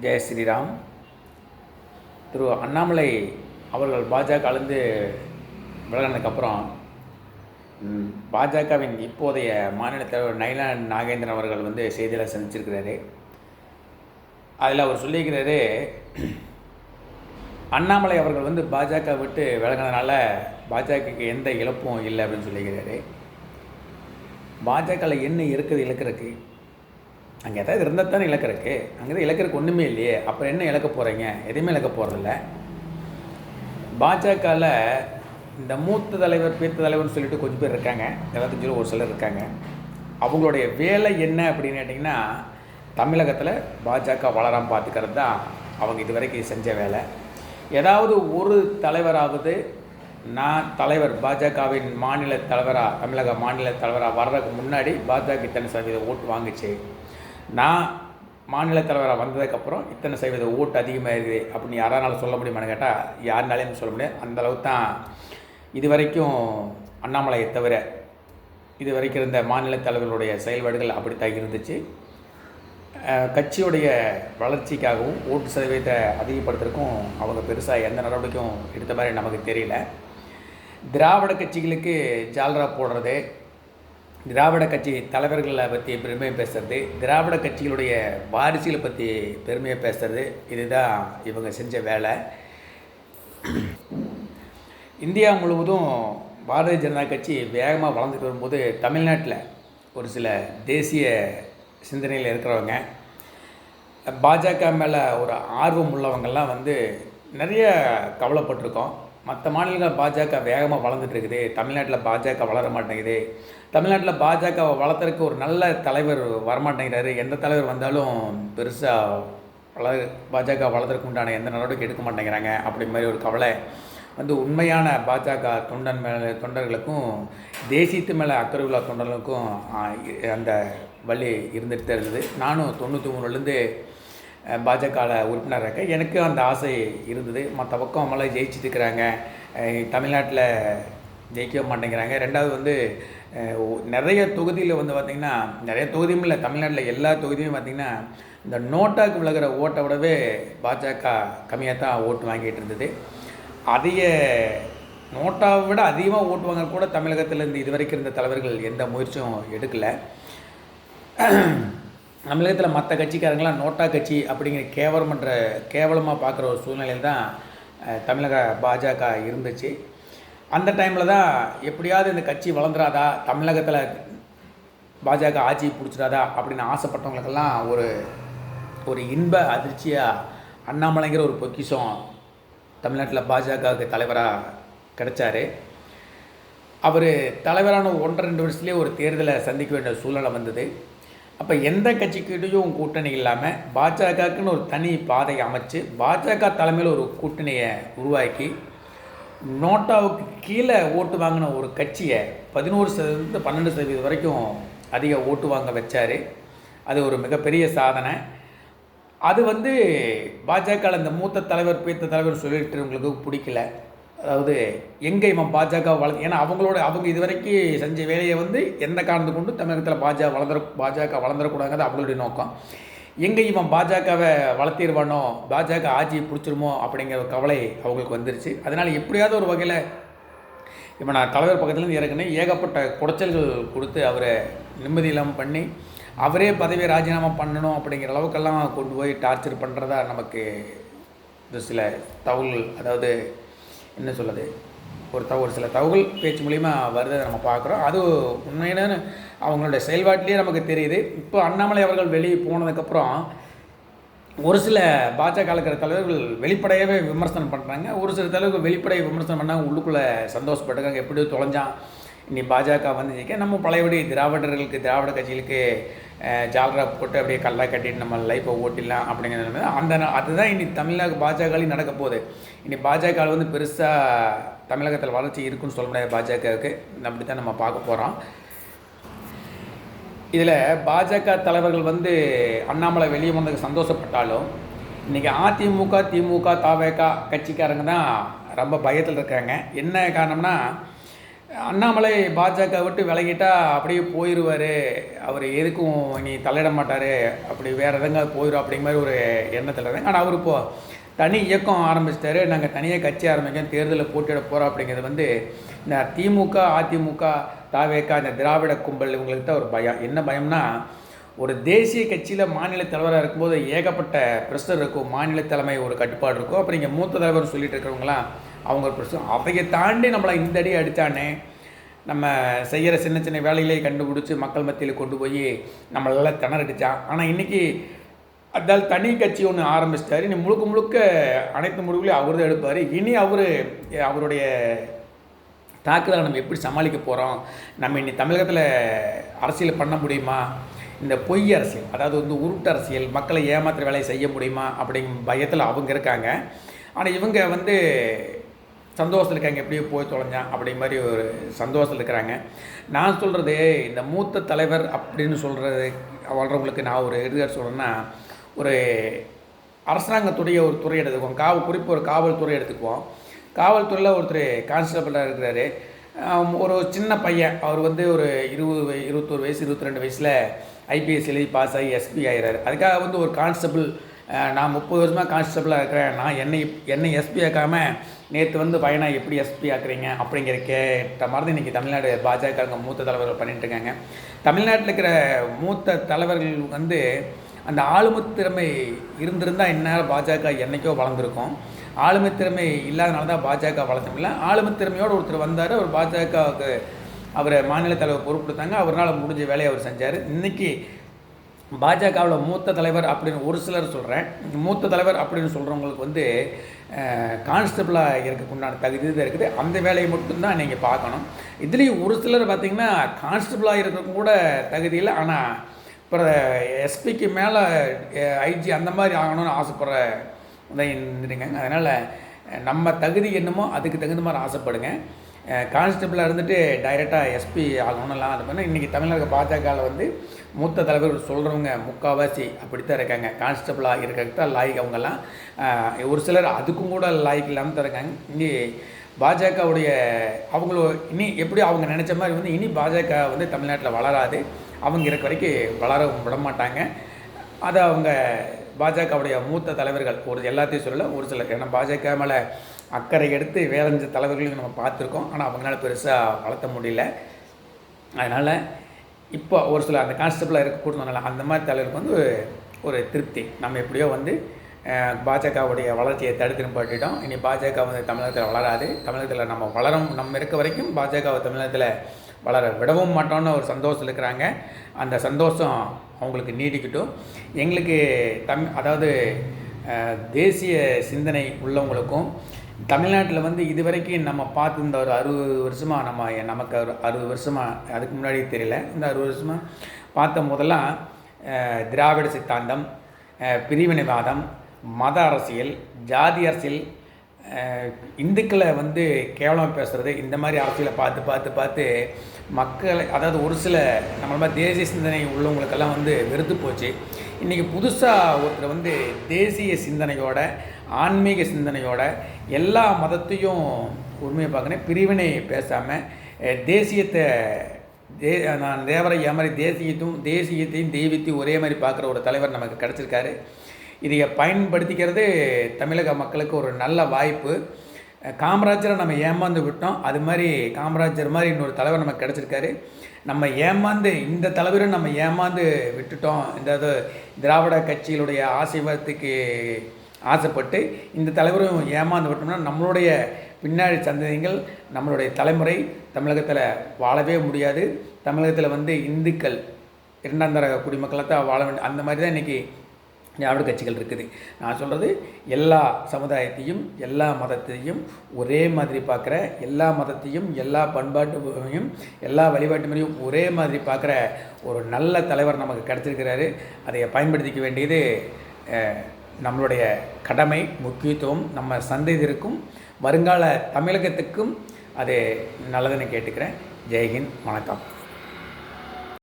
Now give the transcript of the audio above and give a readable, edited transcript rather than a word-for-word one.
ஜெய் ஸ்ரீராம். திரு அண்ணாமலை அவர்கள் பாஜகலேருந்து விலகினதுக்கப்புறம் பாஜகவின் இப்போதைய மாநில தலைவர் நயினார் நாகேந்திரன் அவர்கள் செய்தியில் சந்திச்சிருக்கிறாரு. அதில் அவர் சொல்லியிருக்கிறாரு, அண்ணாமலை அவர்கள் பாஜக விட்டு விலகினதுனால பாஜகவுக்கு எந்த இழப்பும் இல்லை அப்படின்னு சொல்லியிருக்கிறாரு. பாஜகவில் என்ன இருக்குது இழக்கிறதுக்கு? அங்கே ஏதாவது இருந்தால் தானே இழக்கிறதுக்கு. அங்கே தான் இழக்கிறதுக்கு ஒன்றுமே இல்லையே, அப்புறம் என்ன இழக்க போகிறீங்க? எதுவுமே இழக்க போகிறதில்ல. பாஜகவில் இந்த மூத்த தலைவர் பீத்த தலைவர்னு சொல்லிட்டு கொஞ்சம் பேர் இருக்காங்க, எல்லாத்தையும் ஒரு சிலர் இருக்காங்க. அவங்களுடைய வேலை என்ன அப்படின்னு கேட்டிங்கன்னா, தமிழகத்தில் பாஜக வளராமல் பார்த்துக்கிறது தான் அவங்க இது வரைக்கும் செஞ்ச வேலை. ஏதாவது ஒரு தலைவராவது நான் தலைவர் பாஜகவின் மாநில தலைவராக, தமிழக மாநில தலைவராக வர்றதுக்கு முன்னாடி பாஜக இத்தனை சதவீத ஓட்டு வாங்கிச்சு, நான் மாநில தலைவராக வந்ததுக்கப்புறம் இத்தனை சதவீத ஓட்டு அதிகமாக இருக்குது அப்படின்னு யாரானாலும் சொல்ல முடியுமான்னு கேட்டால் யாருனாலையும் சொல்ல முடியாது. அந்தளவுக்கு தான் இது வரைக்கும் அண்ணாமலையை தவிர இது வரைக்கும் இருந்த மாநில தலைவர்களுடைய செயல்பாடுகள் அப்படித்தான் இருந்துச்சு. கட்சியுடைய வளர்ச்சிக்காகவும் ஓட்டு சதவீதத்தை அதிகப்படுத்துறதுக்கும் அவங்க பெருசாக எந்த நடவடிக்கையும் எடுத்த மாதிரி நமக்கு தெரியல. திராவிட கட்சிகளுக்கு ஜால்ரா போடுறது, திராவிட கட்சி தலைவர்களை பற்றி பெருமையை பேசுறது, திராவிட கட்சிகளுடைய வாரிசுகளை பற்றி பெருமையை பேசுறது, இதுதான் இவங்க செஞ்ச வேலை. இந்தியா முழுவதும் பாரதிய ஜனதா கட்சி வேகமாக வளர்ந்துட்டு வரும்போது தமிழ்நாட்டில் ஒரு சில தேசிய சிந்தனையில் இருக்கிறவங்க, பாஜக மேலே ஒரு ஆர்வம் உள்ளவங்கள்லாம் நிறைய கவலைப்பட்டிருக்கோம். மற்ற மாநிலங்கள் பாஜக வேகமாக வளர்ந்துட்டுருக்குது, தமிழ்நாட்டில் பாஜக வளர மாட்டேங்குது, தமிழ்நாட்டில் பாஜக வளர்த்துறதுக்கு ஒரு நல்ல தலைவர் வரமாட்டேங்கிறாரு, எந்த தலைவர் வந்தாலும் பெருசாக பாஜக வளர்த்துறதுக்கு உண்டான எந்த நடவடிக்கை எடுக்க மாட்டேங்கிறாங்க அப்படி மாதிரி ஒரு கவலை உண்மையான பாஜக தொண்டர்களுக்கும் தேசியத்து மேலே அக்கறை உள்ள தொண்டர்களுக்கும் அந்த வழி இருந்துகிட்டு தான் இருந்தது. நானும் 93லேருந்து பாஜகவில் உறுப்பினராக இருக்கேன். எனக்கு அந்த ஆசை இருந்தது. மற்ற பக்கம் அவங்களாம் ஜெயிச்சுட்டு இருக்கிறாங்க, தமிழ்நாட்டில் ஜெயிக்க மாட்டேங்கிறாங்க. ரெண்டாவது நிறைய தொகுதியில் பார்த்திங்கன்னா, நிறைய தொகுதியும் இல்லை, தமிழ்நாட்டில் எல்லா தொகுதியும் பார்த்திங்கன்னா இந்த நோட்டாக்கு விலகிற ஓட்டை விடவே பாஜக கம்மியாக தான் ஓட்டு வாங்கிட்டு இருந்தது. அதிக நோட்டாவை விட அதிகமாக ஓட்டு வாங்க கூட தமிழகத்திலேருந்து இது வரைக்கும் இருந்த தலைவர்கள் எந்த முயற்சியும் எடுக்கலை. தமிழகத்தில் மற்ற கட்சிக்காரங்களாம் நோட்டா கட்சி அப்படிங்கிற கேவலமாக பார்க்குற ஒரு சூழ்நிலையில் தான் தமிழக பாஜக இருந்துச்சு. அந்த டைமில் தான் எப்படியாவது இந்த கட்சி வளர்ந்துடாதா, தமிழகத்தில் பாஜக ஆட்சி பிடிச்சிடாதா அப்படின்னு ஆசைப்பட்டவங்களுக்கெல்லாம் ஒரு இன்ப அதிர்ச்சியாக அண்ணாமலைங்கிற ஒரு பொக்கிஷம் தமிழ்நாட்டில் பாஜகவுக்கு தலைவராக கிடைச்சார். அவர் தலைவரான 1-2 வருஷத்துலேயே ஒரு தேர்தலை சந்திக்க வேண்டிய சூழ்நிலை வந்தது. அப்போ எந்த கட்சிக்கிட்டையும் கூட்டணி இல்லாமல் பாஜகவுக்குன்னு ஒரு தனி பாதையை அமைச்சு பாஜக தலைமையில் ஒரு கூட்டணியை உருவாக்கி நோட்டாவுக்கு கீழே ஓட்டு வாங்கின ஒரு கட்சியை 11%-12% வரைக்கும் அதிக ஓட்டு வாங்க வச்சார். அது ஒரு மிகப்பெரிய சாதனை. அது பாஜகவில் இந்த மூத்த தலைவர் பீத்த தலைவர் சொல்லிட்டுங்களுக்கு பிடிக்கல. அதாவது எங்கே இவன் பாஜக ஏன்னா அவங்க இது வரைக்கும் செஞ்ச வேலையை எந்த காரணத்தை கொண்டு தமிழகத்தில் பாஜக வளர்ந்துடக்கூடாதுங்கிறது அவங்களுடைய நோக்கம். எங்கே இவன் பாஜகவை வளர்த்திடுவானோ, பாஜக ஆட்சியை பிடிச்சிருமோ அப்படிங்கிற கவலை அவங்களுக்கு வந்துருச்சு. அதனால் எப்படியாவது ஒரு வகையில் இப்போ நான் தலைவர் பக்கத்துலேருந்து இறக்குனேன், ஏகப்பட்ட குடைச்சல்கள் கொடுத்து அவரை நிம்மதி இல்லாமல் பண்ணி அவரே பதவியை ராஜினாமா பண்ணணும் அப்படிங்கிற அளவுக்கெல்லாம் கொண்டு போய் டார்ச்சர் பண்ணுறதா நமக்கு சில தகவல்கள், அதாவது என்ன சொல்லுது, ஒரு சில தகவல் பேச்சு மூலிமா வருதை நம்ம பார்க்குறோம். அது உண்மையான அவங்களுடைய செயல்பாட்டிலேயே நமக்கு தெரியுது. இப்போ அண்ணாமலை அவர்கள் வெளியே போனதுக்கப்புறம் ஒரு சில பாஜக இருக்கிற தலைவர்கள் வெளிப்படையாகவே விமர்சனம் பண்ணுறாங்க, ஒரு சில தலைவர்கள் வெளிப்படையை விமர்சனம் பண்ணாங்க, உள்ளுக்குள்ளே சந்தோஷப்பட்டுருக்காங்க. எப்படியோ தொலைஞ்சான், இனி பாஜக ஜெயிக்க நம்ம பழையபடி திராவிட கட்சிகளுக்கு ஜால்ரா போட்டு அப்படியே கல்லா கட்டிட்டு நம்ம லைஃப்பை ஓட்டிடலாம் அப்படிங்கிறது அதுதான் இனி தமிழக பாஜகலையும் நடக்க போகுது. இனி பாஜகவில் பெருசாக தமிழகத்தில் வளர்ச்சி இருக்குன்னு சொல்ல முடியாது. பாஜகவுக்கு அப்படி தான் நம்ம பார்க்க போகிறோம். இதில் பாஜக தலைவர்கள் அண்ணாமலை வெளியே வந்ததுக்கு சந்தோஷப்பட்டாலும் இன்றைக்கி அதிமுக, திமுக, தவேக கட்சிக்காரங்க தான் ரொம்ப பயத்தில் இருக்காங்க. என்ன காரணம்னா, அண்ணாமலை பாஜக விட்டு விலகிட்டா அப்படியே போயிடுவார், அவர் எதுக்கும் நீ தலையிட மாட்டார், அப்படி வேறு எதங்க போயிடும் அப்படிங்கிற மாதிரி ஒரு எண்ணத்தில் இருந்தாங்க. ஆனால் அவர் இப்போது தனி இயக்கம் ஆரம்பிச்சிட்டாரு. நாங்கள் தனியாக கட்சி ஆரம்பிக்கோம், தேர்தலில் போட்டியிட போகிறோம் அப்படிங்கிறது வந்து இந்த திமுக, அதிமுக, தாவேகா, இந்த திராவிட கும்பல் இவங்களுக்கு தான் ஒரு பயம். என்ன பயம்னா, ஒரு தேசிய கட்சியில் மாநில தலைவராக இருக்கும்போது ஏகப்பட்ட ப்ரெஷர் இருக்கும், மாநில தலைமை ஒரு கட்டுப்பாடு இருக்கும். அப்புறம் இங்கே மூத்த தலைவர் சொல்லிட்டு இருக்கிறவங்களாம் அவங்க ஒரு ப்ரெஷர், அதையை தாண்டி நம்மளை இந்த அடி அடித்தானே, நம்ம செய்கிற சின்ன சின்ன வேலைகளை கண்டுபிடிச்சி மக்கள் மத்தியில் கொண்டு போய் நம்மளெல்லாம் திணறடிச்சான். ஆனால் இன்றைக்கி அதால் தனி கட்சி ஒன்று ஆரம்பிச்சிட்டாரு. இனி முழுக்க முழுக்க அனைத்து முடிவுகளையும் அவர் தான் எடுப்பார். இனி அவருடைய தாக்குதலை நம்ம எப்படி சமாளிக்க போகிறோம், நம்ம இனி தமிழகத்தில் அரசியல் பண்ண முடியுமா, இந்த பொய் அரசியல், அதாவது வந்து உருட்டு அரசியல், மக்களை ஏமாத்துற வேலையை செய்ய முடியுமா அப்படிங்கிற பயத்தில் அவங்க இருக்காங்க. ஆனால் இவங்க வந்து சந்தோஷத்தில் இருக்காங்க, எப்படியோ போய் தொலைஞ்சான் அப்படிங்கிற மாதிரி ஒரு சந்தோஷத்தில் இருக்கிறாங்க. நான் சொல்கிறது, இந்த மூத்த தலைவர் அப்படின்னு சொல்கிறது வளர்கிறவங்களுக்கு நான் ஒரு எடுத்துக்காட்டு சொல்கிறேன்னா, ஒரு அரசாங்கத்துடைய ஒரு துறை எடுத்துக்குவோம், குறிப்பாக ஒரு காவல்துறை எடுத்துக்குவோம். காவல்துறையில் ஒருத்தர் கான்ஸ்டபிளாக இருக்கிறாரு. ஒரு சின்ன பையன், அவர் வந்து ஒரு 21 வயசு 22 வயசில் ஐபிஎஸ் எழுதி பாஸ் ஆகி எஸ்பி ஆகிறாரு. அதுக்காக வந்து ஒரு கான்ஸ்டபிள், நான் 30 வருஷமாக கான்ஸ்டபிளாக இருக்கிறேன், நான் என்னை எஸ்பி ஆக்காமல் நேற்று வந்து பையனை எப்படி எஸ்பி ஆக்குறீங்க அப்படிங்கிற கேட்ட மாதிரி இன்றைக்கி தமிழ்நாடு பாஜக மூத்த தலைவர்கள் பண்ணிட்டு இருக்காங்க. தமிழ்நாட்டில் இருக்கிற மூத்த தலைவர்கள் வந்து அந்த ஆளுமை திறமை இருந்திருந்தால் இந்நேரம் பாஜக என்றைக்கோ வளர்ந்துருக்கும். ஆளுமை திறமை இல்லாதனால தான் பாஜக வளர்த்தமில்லை. ஆளுமை திறமையோடு ஒருத்தர் வந்தார், அவர் பாஜகவுக்கு அவரை மாநில தலைவர் பொறுப்படுத்தாங்க, அவரால் முடிஞ்ச வேலையை அவர் செஞ்சார். இன்றைக்கி பாஜகவில் மூத்த தலைவர் அப்படின்னு ஒரு சிலர் சொல்கிறேன், மூத்த தலைவர் அப்படின்னு சொல்கிறவங்களுக்கு வந்து கான்ஸ்டபிளாக இருக்கக்குண்டான தகுதி தான் இருக்குது. அந்த வேலையை மட்டும்தான் நீங்கள் பார்க்கணும். இதுலேயும் ஒரு சிலர் பார்த்திங்கன்னா கான்ஸ்டபிளாக இருக்கிறவங்க கூட தகுதி இல்லை, ஆனால் இப்போ எஸ்பிக்கு மேலே ஐஜி அந்த மாதிரி ஆகணும்னு ஆசைப்படுற இருந்துடுங்க. அதனால் நம்ம தகுதி என்னமோ அதுக்கு தகுந்த மாதிரி ஆசைப்படுங்க. கான்ஸ்டபிளாக இருந்துட்டு டைரெக்டாக எஸ்பி ஆகணும்லாம் அது பண்ணால் இன்றைக்கி தமிழக பாஜகவில் வந்து மூத்த தலைவர் சொல்கிறவங்க முக்கால்வாசி அப்படித்தான் இருக்காங்க. கான்ஸ்டபிளாக இருக்கிறதுக்கு தான் லாய்க்கு அவங்கெல்லாம். ஒரு சிலர் அதுக்கும் கூட லாய்க்கு இல்லாமல் தான் இருக்காங்க. இங்கே பாஜகவுடைய அவங்கள இனி எப்படி அவங்க நினச்ச மாதிரி வந்து இனி பாஜக வந்து தமிழ்நாட்டில் வளராது, அவங்க இருக்க வரைக்கும் வளர விட மாட்டாங்க. அதை அவங்க பாஜகவுடைய மூத்த தலைவர்கள் ஒரு எல்லாத்தையும் சொல்லலை, ஒரு சிலர், ஏன்னா பாஜக மேலே அக்கறை எடுத்து வேலைஞ்ச தலைவர்களையும் நம்ம பார்த்துருக்கோம், ஆனால் அவங்களால பெருசாக வளர்த்த முடியல. அதனால் இப்போ ஒரு சில அந்த கான்ஸ்டபிளாக இருக்கக்கூடாதுனால அந்த மாதிரி தலைவருக்கு வந்து ஒரு திருப்தி, நம்ம எப்படியோ வந்து பாஜகவுடைய வளர்ச்சியை தடுத்து நிப்பாட்டிட்டோம், இனி பாஜக வந்து தமிழகத்தில் வளராது, தமிழகத்தில் நம்ம இருக்க வரைக்கும் பாஜகவை தமிழகத்தில் வளர விடவும் மாட்டோம்னு ஒரு சந்தோஷத்தில் இருக்கிறாங்க. அந்த சந்தோஷம் அவங்களுக்கு நீடிக்கட்டும். எங்களுக்கு அதாவது தேசிய சிந்தனை உள்ளவங்களுக்கும் தமிழ்நாட்டில் வந்து இது வரைக்கும் நம்ம பார்த்து இந்த ஒரு 60 வருஷமாக நமக்கு ஒரு 60 வருஷமாக அதுக்கு முன்னாடி தெரியல, இந்த 60 வருஷமாக பார்த்த போதெல்லாம் திராவிட சித்தாந்தம், பிரிவினைவாதம், மத அரசியல், ஜாதி அரசியல், இந்துக்களை வந்து கேவலமாக பேசுகிறது, இந்த மாதிரி அரசியலை பார்த்து மக்களை, அதாவது ஒரு சில நம்மள மாதிரி தேசிய சிந்தனை உள்ளவங்களுக்கெல்லாம் வந்து வெறுத்து போச்சு. இன்றைக்கி புதுசாக ஒருத்தர் வந்து தேசிய சிந்தனையோட, ஆன்மீக சிந்தனையோட, எல்லா மதத்தையும் உண்மையை பார்க்கணும், பிரிவினை பேசாமல் தேசியத்தை நான் தேவரை மாதிரி தேசியத்தையும் தெய்வத்தையும் ஒரே மாதிரி பார்க்குற ஒரு தலைவர் நமக்கு கிடச்சிருக்காரு. இதை பயன்படுத்திக்கிறது தமிழக மக்களுக்கு ஒரு நல்ல வாய்ப்பு. காமராஜரை நம்ம ஏமாந்து விட்டோம், அது மாதிரி காமராஜர் மாதிரி இன்னொரு தலைவர் நமக்கு கிடச்சிருக்காரு. நம்ம இந்த தலைவரும் நம்ம ஏமாந்து விட்டுட்டோம். இந்த திராவிட கட்சிகளுடைய ஆசீர்வாதத்துக்கு ஆசைப்பட்டு இந்த தலைவரும் ஏமாந்து விட்டோம்னா நம்மளுடைய பின்னாடி சந்ததிகள், நம்மளுடைய தலைமுறை தமிழகத்தில் வாழவே முடியாது. தமிழகத்தில் வந்து இந்துக்கள் இரண்டாம் தர குடிமக்களை தான் வாழ வேண்டும். அந்த மாதிரி தான் இன்றைக்கி திராவிட கட்சிகள் இருக்குது. நான் சொல்கிறது எல்லா சமுதாயத்தையும் எல்லா மதத்தையும் ஒரே மாதிரி பார்க்குற, எல்லா மதத்தையும் எல்லா பண்பாட்டையும் எல்லா வழிபாட்டு முறையும் ஒரே மாதிரி பார்க்குற ஒரு நல்ல தலைவர் நமக்கு கிடச்சிருக்கிறாரு. அதை பயன்படுத்திக்க வேண்டியது நம்மளுடைய கடமை, முக்கியத்துவம். நம்ம சந்ததியினருக்கும் வருங்கால தமிழகத்துக்கும் அது நல்லதுன்னு கேட்டுக்கிறேன். ஜெய்ஹிந்த், வணக்கம்.